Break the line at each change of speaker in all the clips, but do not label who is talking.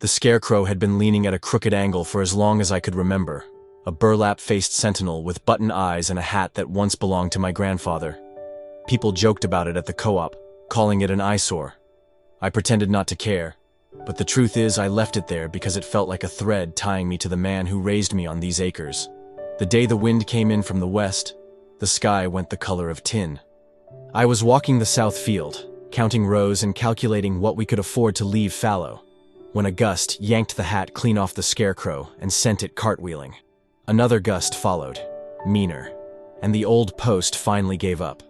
The scarecrow had been leaning at a crooked angle for as long as I could remember, a burlap-faced sentinel with button eyes and a hat that once belonged to my grandfather. People joked about it at the co-op, calling it an eyesore. I pretended not to care, but the truth is I left it there because it felt like a thread tying me to the man who raised me on these acres. The day the wind came in from the west, the sky went the color of tin. I was walking the south field, counting rows and calculating what we could afford to leave fallow, when a gust yanked the hat clean off the scarecrow and sent it cartwheeling. Another gust followed, meaner, and the old post finally gave up.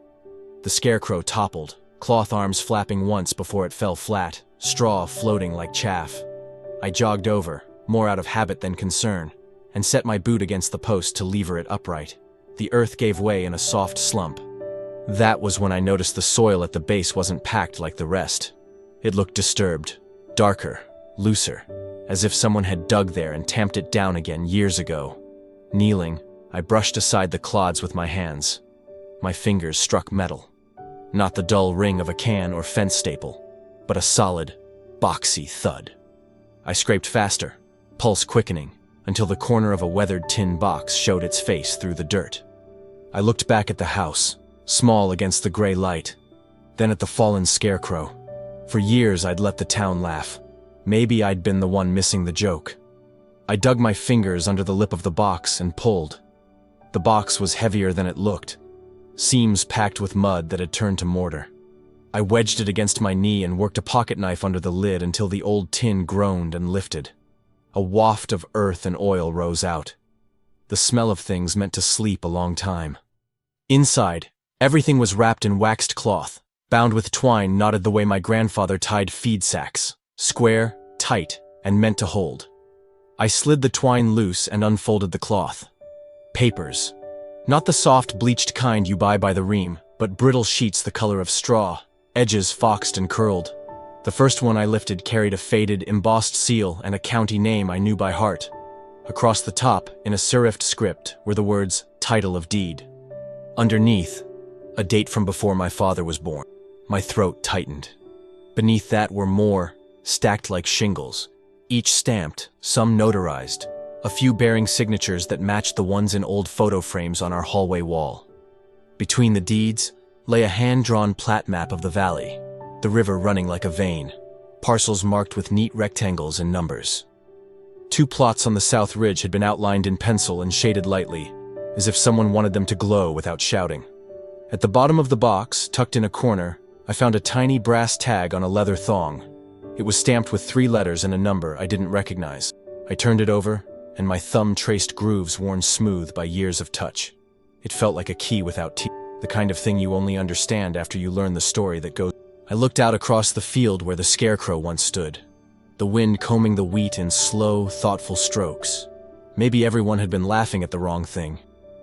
The scarecrow toppled, cloth arms flapping once before it fell flat, straw floating like chaff. I jogged over, more out of habit than concern, and set my boot against the post to lever it upright. The earth gave way in a soft slump. That was when I noticed the soil at the base wasn't packed like the rest. It looked disturbed, darker, looser, as if someone had dug there and tamped it down again years ago. Kneeling, I brushed aside the clods with my hands. My fingers struck metal. Not the dull ring of a can or fence staple, but a solid, boxy thud. I scraped faster, pulse quickening, until the corner of a weathered tin box showed its face through the dirt. I looked back at the house, small against the gray light, then at the fallen scarecrow. For years I'd let the town laugh. Maybe I'd been the one missing the joke. I dug my fingers under the lip of the box and pulled. The box was heavier than it looked, seams packed with mud that had turned to mortar. I wedged it against my knee and worked a pocket knife under the lid until the old tin groaned and lifted. A waft of earth and oil rose out. The smell of things meant to sleep a long time. Inside, everything was wrapped in waxed cloth, bound with twine knotted the way my grandfather tied feed sacks, square, tight, and meant to hold. I slid the twine loose and unfolded the cloth. Papers. Not the soft, bleached kind you buy by the ream, but brittle sheets the color of straw, edges foxed and curled. The first one I lifted carried a faded, embossed seal and a county name I knew by heart. Across the top, in a serifed script, were the words, "Title of Deed." Underneath, a date from before my father was born. My throat tightened. Beneath that were more, stacked like shingles, each stamped, some notarized, a few bearing signatures that matched the ones in old photo frames on our hallway wall. Between the deeds lay a hand-drawn plat map of the valley, the river running like a vein, parcels marked with neat rectangles and numbers. 2 plots on the south ridge had been outlined in pencil and shaded lightly, as if someone wanted them to glow without shouting. At the bottom of the box, tucked in a corner, I found a tiny brass tag on a leather thong. It was stamped with 3 letters and a number I didn't recognize. I turned it over, and my thumb traced grooves worn smooth by years of touch. It felt like a key without teeth, the kind of thing you only understand after you learn the story that goes. I looked out across the field where the scarecrow once stood, the wind combing the wheat in slow, thoughtful strokes. Maybe everyone had been laughing at the wrong thing.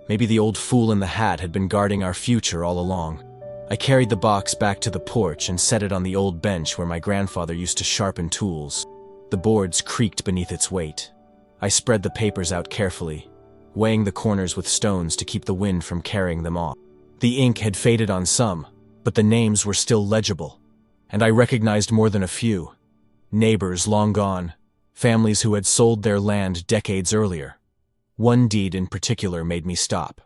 Maybe the old fool in the hat had been guarding our future all along. I carried the box back to the porch and set it on the old bench where my grandfather used to sharpen tools. The boards creaked beneath its weight. I spread the papers out carefully, weighing the corners with stones to keep the wind from carrying them off. The ink had faded on some, but the names were still legible, and I recognized more than a few. Neighbors long gone, families who had sold their land decades earlier. One deed in particular made me stop.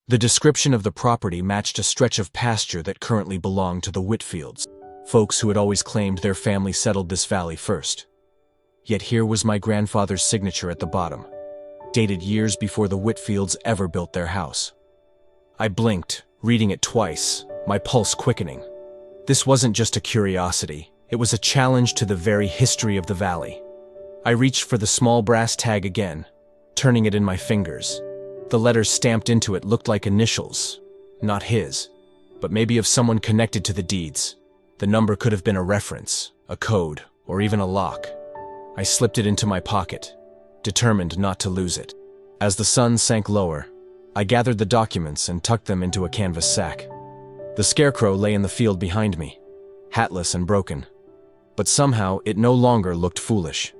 The description of the property matched a stretch of pasture that currently belonged to the Whitfields, folks who had always claimed their family settled this valley first. Yet here was my grandfather's signature at the bottom, dated years before the Whitfields ever built their house. I blinked, reading it twice, my pulse quickening. This wasn't just a curiosity, it was a challenge to the very history of the valley. I reached for the small brass tag again, turning it in my fingers. The letters stamped into it looked like initials, not his, but maybe of someone connected to the deeds. The number could have been a reference, a code, or even a lock. I slipped it into my pocket, determined not to lose it. As the sun sank lower, I gathered the documents and tucked them into a canvas sack. The scarecrow lay in the field behind me, hatless and broken. But somehow it no longer looked foolish.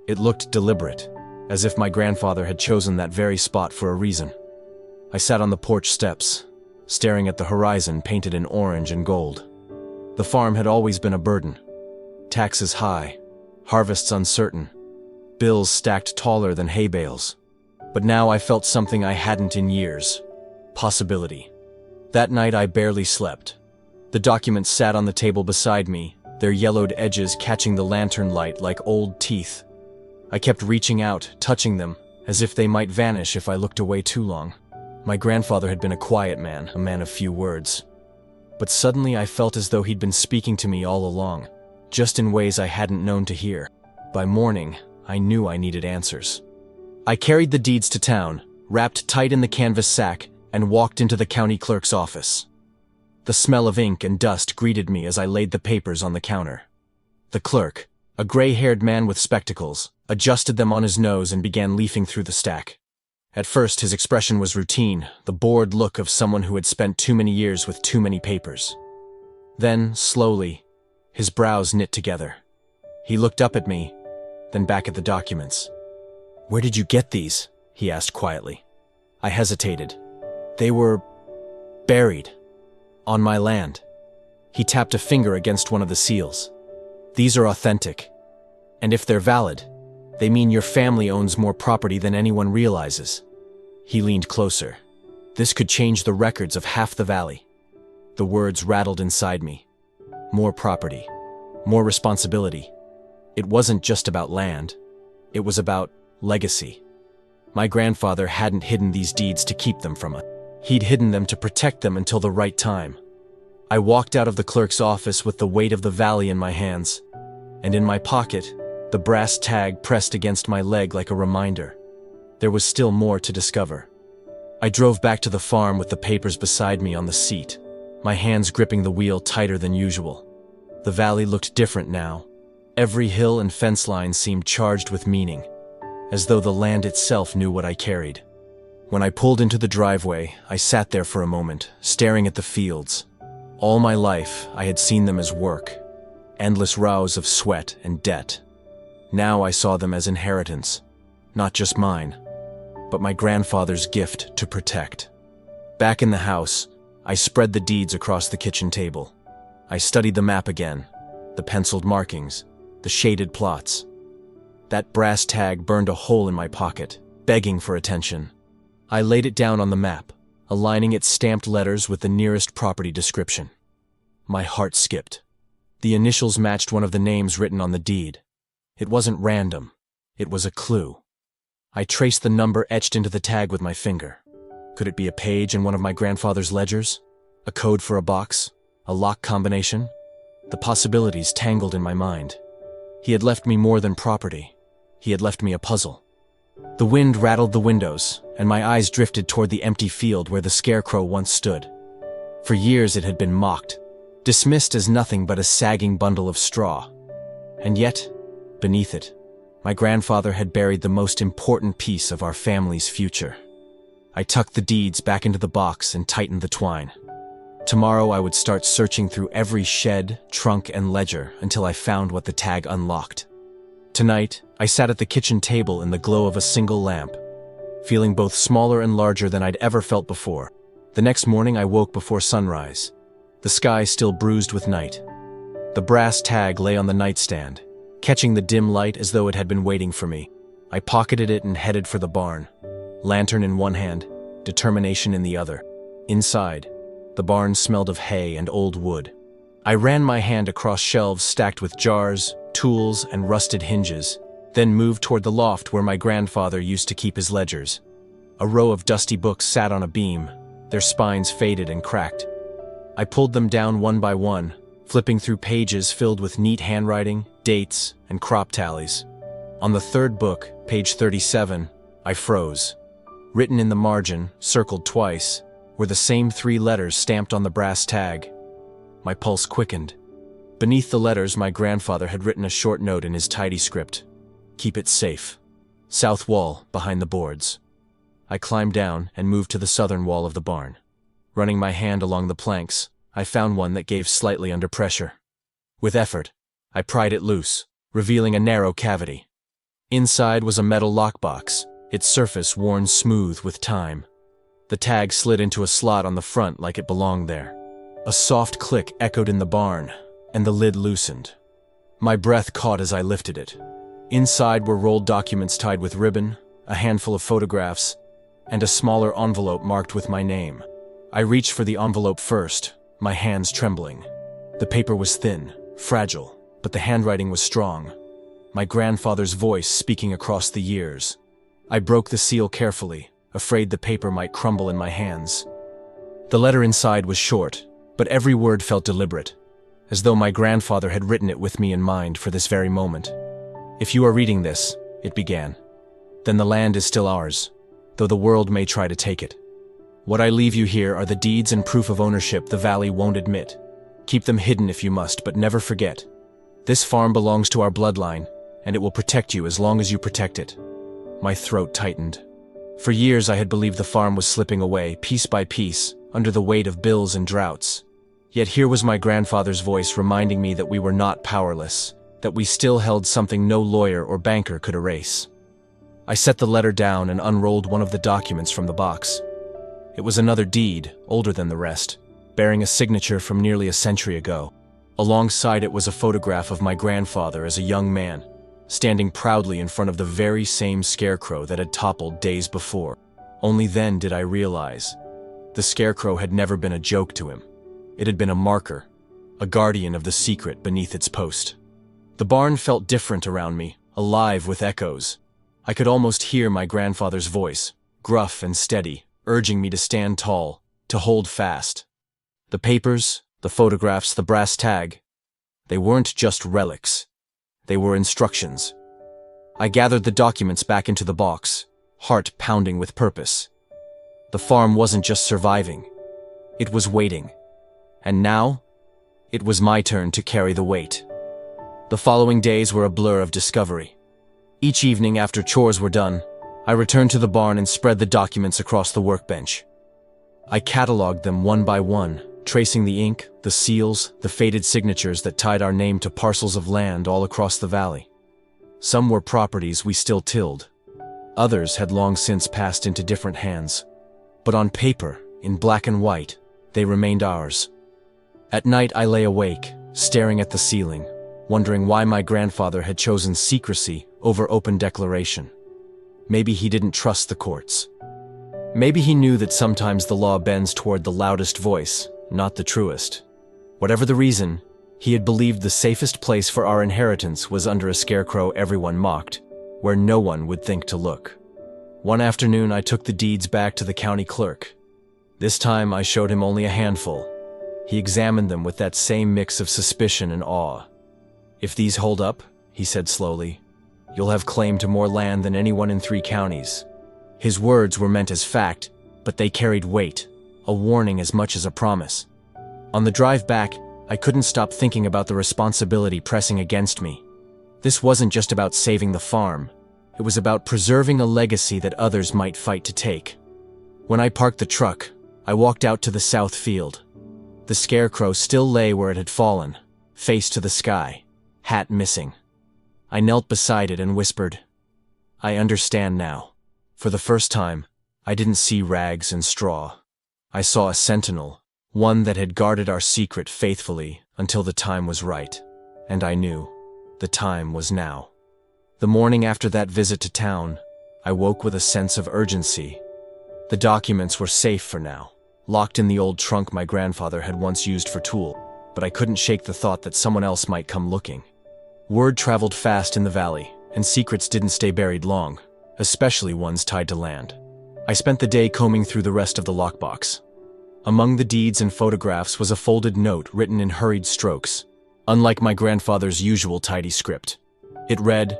It looked deliberate, as if my grandfather had chosen that very spot for a reason. I sat on the porch steps, staring at the horizon painted in orange and gold. The farm had always been a burden. Taxes high, harvests uncertain, bills stacked taller than hay bales. But now I felt something I hadn't in years. Possibility. That night I barely slept. The documents sat on the table beside me, their yellowed edges catching the lantern light like old teeth. I kept reaching out, touching them, as if they might vanish if I looked away too long. My grandfather had been a quiet man, a man of few words. But suddenly I felt as though he'd been speaking to me all along, just in ways I hadn't known to hear. By morning, I knew I needed answers. I carried the deeds to town, wrapped tight in the canvas sack, and walked into the county clerk's office. The smell of ink and dust greeted me as I laid the papers on the counter. The clerk, a gray-haired man with spectacles, adjusted them on his nose and began leafing through the stack. At first, his expression was routine, the bored look of someone who had spent too many years with too many papers. Then, slowly, his brows knit together. He looked up at me, then back at the documents. "Where did you get these?" he asked quietly. I hesitated. "They were buried on my land." He tapped a finger against one of the seals. "These are authentic, and if they're valid, they mean your family owns more property than anyone realizes." He leaned closer. "This could change the records of half the valley." The words rattled inside me. More property, more responsibility. It wasn't just about land. It was about legacy. My grandfather hadn't hidden these deeds to keep them from us. He'd hidden them to protect them until the right time. I walked out of the clerk's office with the weight of the valley in my hands, and in my pocket, the brass tag pressed against my leg like a reminder. There was still more to discover. I drove back to the farm with the papers beside me on the seat, my hands gripping the wheel tighter than usual. The valley looked different now. Every hill and fence line seemed charged with meaning, as though the land itself knew what I carried. When I pulled into the driveway, I sat there for a moment, staring at the fields. All my life, I had seen them as work, endless rows of sweat and debt. Now I saw them as inheritance, not just mine, but my grandfather's gift to protect. Back in the house, I spread the deeds across the kitchen table. I studied the map again, the penciled markings, the shaded plots. That brass tag burned a hole in my pocket, begging for attention. I laid it down on the map, aligning its stamped letters with the nearest property description. My heart skipped. The initials matched one of the names written on the deed. It wasn't random. It was a clue. I traced the number etched into the tag with my finger. Could it be a page in one of my grandfather's ledgers? A code for a box? A lock combination? The possibilities tangled in my mind. He had left me more than property. He had left me a puzzle. The wind rattled the windows, and my eyes drifted toward the empty field where the scarecrow once stood. For years it had been mocked, dismissed as nothing but a sagging bundle of straw. And yet, beneath it, my grandfather had buried the most important piece of our family's future. I tucked the deeds back into the box and tightened the twine. Tomorrow I would start searching through every shed, trunk, and ledger until I found what the tag unlocked. Tonight, I sat at the kitchen table in the glow of a single lamp, feeling both smaller and larger than I'd ever felt before. The next morning I woke before sunrise, the sky still bruised with night. The brass tag lay on the nightstand, catching the dim light as though it had been waiting for me. I pocketed it and headed for the barn, lantern in one hand, determination in the other. Inside, the barn smelled of hay and old wood. I ran my hand across shelves stacked with jars, tools, and rusted hinges, then moved toward the loft where my grandfather used to keep his ledgers. A row of dusty books sat on a beam, their spines faded and cracked. I pulled them down one by one, flipping through pages filled with neat handwriting, dates, and crop tallies. On the third book, page 37, I froze. Written in the margin, circled twice, were the same 3 letters stamped on the brass tag. My pulse quickened. Beneath the letters, my grandfather had written a short note in his tidy script. "Keep it safe. South wall, behind the boards." I climbed down and moved to the southern wall of the barn. Running my hand along the planks, I found one that gave slightly under pressure. With effort, I pried it loose, revealing a narrow cavity. Inside was a metal lockbox, its surface worn smooth with time. The tag slid into a slot on the front like it belonged there. A soft click echoed in the barn, and the lid loosened. My breath caught as I lifted it. Inside were rolled documents tied with ribbon, a handful of photographs, and a smaller envelope marked with my name. I reached for the envelope first, my hands trembling. The paper was thin, fragile, but the handwriting was strong. My grandfather's voice speaking across the years. I broke the seal carefully, afraid the paper might crumble in my hands. The letter inside was short, but every word felt deliberate, as though my grandfather had written it with me in mind for this very moment. "If you are reading this," it began, "then the land is still ours, though the world may try to take it. What I leave you here are the deeds and proof of ownership the valley won't admit. Keep them hidden if you must, but never forget. This farm belongs to our bloodline, and it will protect you as long as you protect it." My throat tightened. For years I had believed the farm was slipping away, piece by piece, under the weight of bills and droughts. Yet here was my grandfather's voice reminding me that we were not powerless, that we still held something no lawyer or banker could erase. I set the letter down and unrolled one of the documents from the box. It was another deed, older than the rest, bearing a signature from nearly a century ago. Alongside it was a photograph of my grandfather as a young man, standing proudly in front of the very same scarecrow that had toppled days before. Only then did I realize the scarecrow had never been a joke to him. It had been a marker, a guardian of the secret beneath its post. The barn felt different around me, alive with echoes. I could almost hear my grandfather's voice, gruff and steady, urging me to stand tall, to hold fast. The papers, the photographs, the brass tag, they weren't just relics. They were instructions. I gathered the documents back into the box, heart pounding with purpose. The farm wasn't just surviving. It was waiting. And now, it was my turn to carry the weight. The following days were a blur of discovery. Each evening after chores were done, I returned to the barn and spread the documents across the workbench. I cataloged them one by one, tracing the ink, the seals, the faded signatures that tied our name to parcels of land all across the valley. Some were properties we still tilled. Others had long since passed into different hands. But on paper, in black and white, they remained ours. At night I lay awake, staring at the ceiling, wondering why my grandfather had chosen secrecy over open declaration. Maybe he didn't trust the courts. Maybe he knew that sometimes the law bends toward the loudest voice, not the truest. Whatever the reason, he had believed the safest place for our inheritance was under a scarecrow everyone mocked, where no one would think to look. One afternoon I took the deeds back to the county clerk. This time I showed him only a handful. He examined them with that same mix of suspicion and awe. "If these hold up," he said slowly, "you'll have claim to more land than anyone in 3 counties." His words were meant as fact, but they carried weight, a warning as much as a promise. On the drive back, I couldn't stop thinking about the responsibility pressing against me. This wasn't just about saving the farm. It was about preserving a legacy that others might fight to take. When I parked the truck, I walked out to the south field. The scarecrow still lay where it had fallen, face to the sky, hat missing. I knelt beside it and whispered, "I understand now." For the first time, I didn't see rags and straw. I saw a sentinel, one that had guarded our secret faithfully until the time was right. And I knew the time was now. The morning after that visit to town, I woke with a sense of urgency. The documents were safe for now, locked in the old trunk my grandfather had once used for tool, but I couldn't shake the thought that someone else might come looking. Word traveled fast in the valley, and secrets didn't stay buried long, especially ones tied to land. I spent the day combing through the rest of the lockbox. Among the deeds and photographs was a folded note written in hurried strokes, unlike my grandfather's usual tidy script. It read,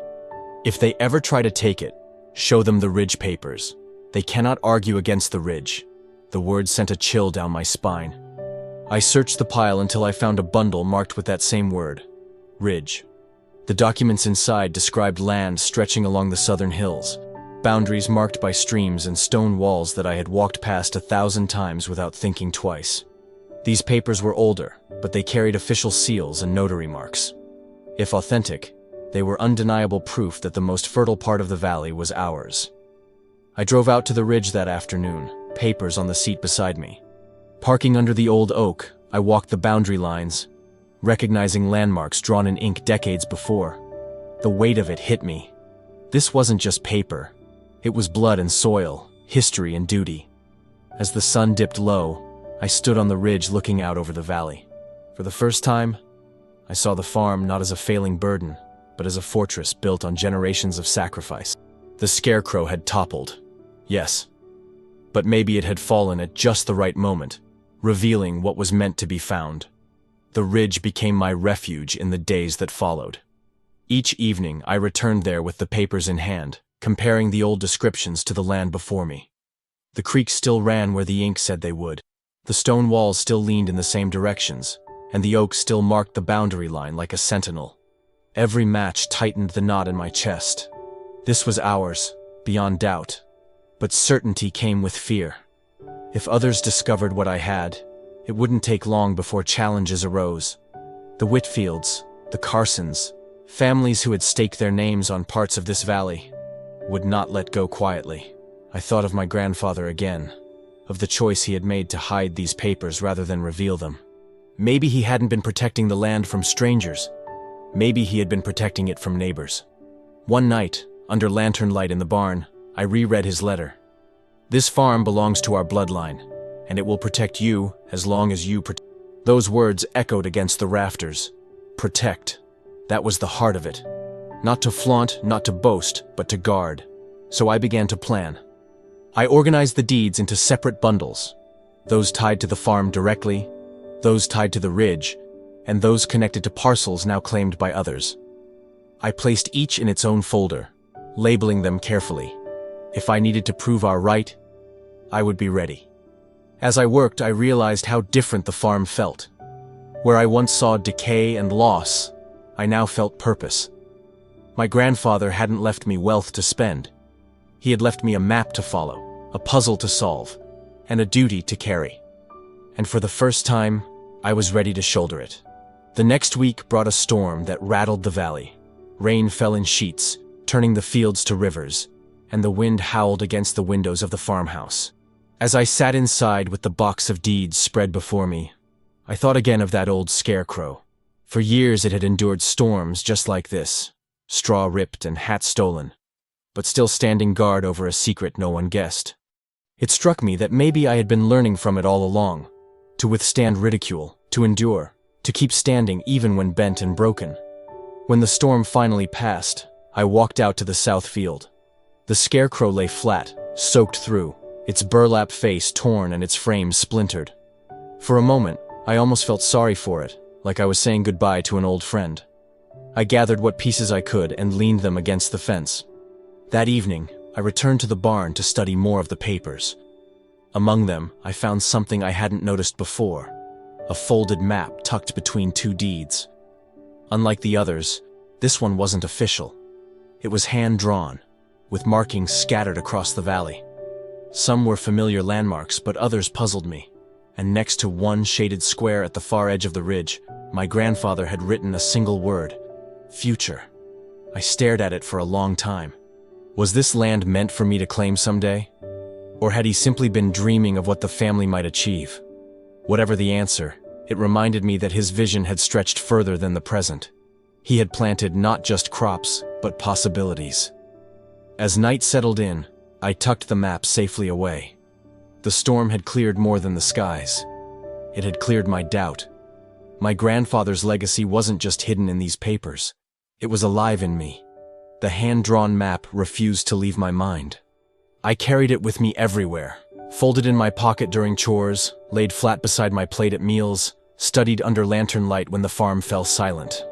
"If they ever try to take it, show them the Ridge papers. They cannot argue against the Ridge." The words sent a chill down my spine. I searched the pile until I found a bundle marked with that same word, Ridge. The documents inside described land stretching along the southern hills, boundaries marked by streams and stone walls that I had walked past 1,000 times without thinking twice. These papers were older, but they carried official seals and notary marks. If authentic, they were undeniable proof that the most fertile part of the valley was ours. I drove out to the Ridge that afternoon, papers on the seat beside me. Parking under the old oak, I walked the boundary lines, recognizing landmarks drawn in ink decades before. The weight of it hit me. This wasn't just paper. It was blood and soil, history and duty. As the sun dipped low, I stood on the ridge looking out over the valley. For the first time, I saw the farm not as a failing burden, but as a fortress built on generations of sacrifice. The scarecrow had toppled. Yes. But maybe it had fallen at just the right moment, revealing what was meant to be found. The ridge became my refuge in the days that followed. Each evening, I returned there with the papers in hand, comparing the old descriptions to the land before me. The creek still ran where the ink said they would. The stone walls still leaned in the same directions, and the oak still marked the boundary line like a sentinel. Every match tightened the knot in my chest. This was ours, beyond doubt. But certainty came with fear. If others discovered what I had, it wouldn't take long before challenges arose. The Whitfields, the Carsons, families who had staked their names on parts of this valley, would not let go quietly. I thought of my grandfather again, of the choice he had made to hide these papers rather than reveal them. Maybe he hadn't been protecting the land from strangers. Maybe he had been protecting it from neighbors. One night, under lantern light in the barn, I reread his letter. "This farm belongs to our bloodline, and it will protect you as long as you protect." Those words echoed against the rafters. Protect. That was the heart of it. Not to flaunt, not to boast, but to guard. So I began to plan. I organized the deeds into separate bundles, those tied to the farm directly, those tied to the ridge, and those connected to parcels now claimed by others. I placed each in its own folder, labeling them carefully. If I needed to prove our right, I would be ready. As I worked, I realized how different the farm felt. Where I once saw decay and loss, I now felt purpose. My grandfather hadn't left me wealth to spend. He had left me a map to follow, a puzzle to solve, and a duty to carry. And for the first time, I was ready to shoulder it. The next week brought a storm that rattled the valley. Rain fell in sheets, turning the fields to rivers, and the wind howled against the windows of the farmhouse. As I sat inside with the box of deeds spread before me, I thought again of that old scarecrow. For years it had endured storms just like this, straw ripped and hat stolen, but still standing guard over a secret no one guessed. It struck me that maybe I had been learning from it all along, to withstand ridicule, to endure, to keep standing even when bent and broken. When the storm finally passed, I walked out to the south field. The scarecrow lay flat, soaked through, its burlap face torn and its frame splintered. For a moment, I almost felt sorry for it, like I was saying goodbye to an old friend. I gathered what pieces I could and leaned them against the fence. That evening, I returned to the barn to study more of the papers. Among them, I found something I hadn't noticed before, a folded map tucked between two deeds. Unlike the others, this one wasn't official. It was hand-drawn, with markings scattered across the valley. Some were familiar landmarks, but others puzzled me. And next to one shaded square at the far edge of the ridge, my grandfather had written a single word: future. I stared at it for a long time. Was this land meant for me to claim someday? Or had he simply been dreaming of what the family might achieve? Whatever the answer, it reminded me that his vision had stretched further than the present. He had planted not just crops, but possibilities. As night settled in, I tucked the map safely away. The storm had cleared more than the skies. It had cleared my doubt. My grandfather's legacy wasn't just hidden in these papers. It was alive in me. The hand-drawn map refused to leave my mind. I carried it with me everywhere, folded in my pocket during chores, laid flat beside my plate at meals, studied under lantern light when the farm fell silent.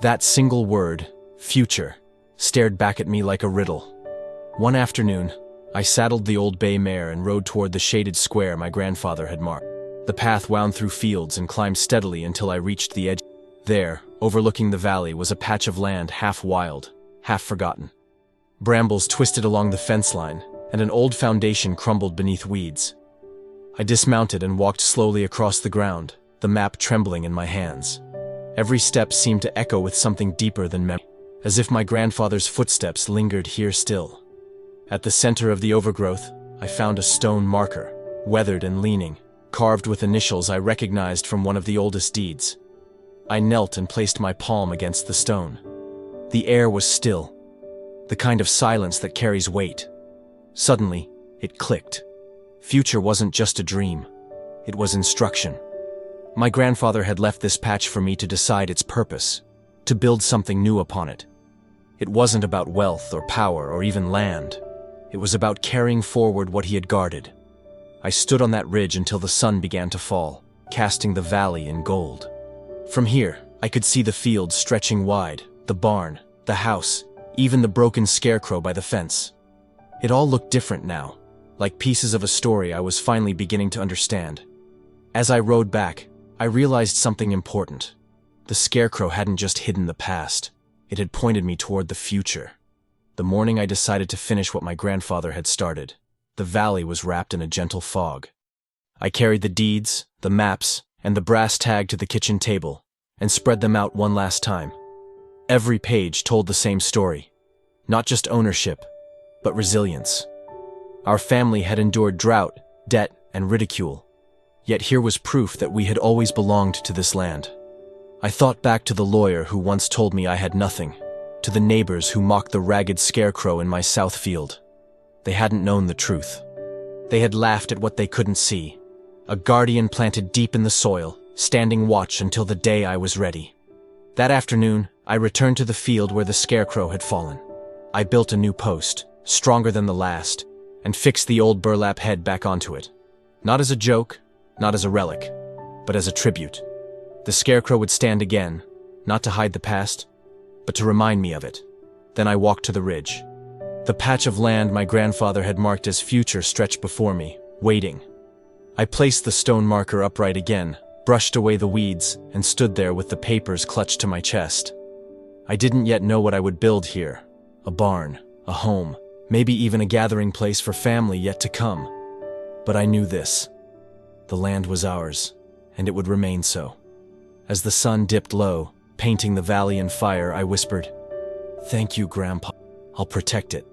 That single word, future, stared back at me like a riddle. One afternoon, I saddled the old bay mare and rode toward the shaded square my grandfather had marked. The path wound through fields and climbed steadily until I reached the edge. There, overlooking the valley, was a patch of land half wild, half forgotten. Brambles twisted along the fence line, and an old foundation crumbled beneath weeds. I dismounted and walked slowly across the ground, the map trembling in my hands. Every step seemed to echo with something deeper than memory, as if my grandfather's footsteps lingered here still. At the center of the overgrowth, I found a stone marker, weathered and leaning, carved with initials I recognized from one of the oldest deeds. I knelt and placed my palm against the stone. The air was still, the kind of silence that carries weight. Suddenly, it clicked. Future wasn't just a dream. It was instruction. My grandfather had left this patch for me to decide its purpose, to build something new upon it. It wasn't about wealth or power or even land. It was about carrying forward what he had guarded. I stood on that ridge until the sun began to fall, casting the valley in gold. From here, I could see the fields stretching wide, the barn, the house, even the broken scarecrow by the fence. It all looked different now, like pieces of a story I was finally beginning to understand. As I rode back, I realized something important. The scarecrow hadn't just hidden the past. It had pointed me toward the future. The morning I decided to finish what my grandfather had started, the valley was wrapped in a gentle fog. I carried the deeds, the maps, and the brass tag to the kitchen table, and spread them out one last time. Every page told the same story. Not just ownership, but resilience. Our family had endured drought, debt, and ridicule. Yet here was proof that we had always belonged to this land. I thought back to the lawyer who once told me I had nothing, to the neighbors who mocked the ragged scarecrow in my south field. They hadn't known the truth. They had laughed at what they couldn't see. A guardian planted deep in the soil, standing watch until the day I was ready. That afternoon, I returned to the field where the scarecrow had fallen. I built a new post, stronger than the last, and fixed the old burlap head back onto it. Not as a joke, not as a relic, but as a tribute. The scarecrow would stand again, not to hide the past, but to remind me of it. Then I walked to the ridge. The patch of land my grandfather had marked as future stretched before me, waiting. I placed the stone marker upright again, brushed away the weeds, and stood there with the papers clutched to my chest. I didn't yet know what I would build here. A barn, a home, maybe even a gathering place for family yet to come. But I knew this. The land was ours, and it would remain so. As the sun dipped low, painting the valley in fire, I whispered, "Thank you, Grandpa. I'll protect it."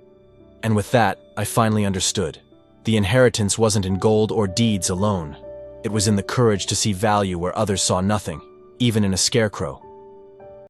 And with that, I finally understood. The inheritance wasn't in gold or deeds alone. It was in the courage to see value where others saw nothing, even in a scarecrow.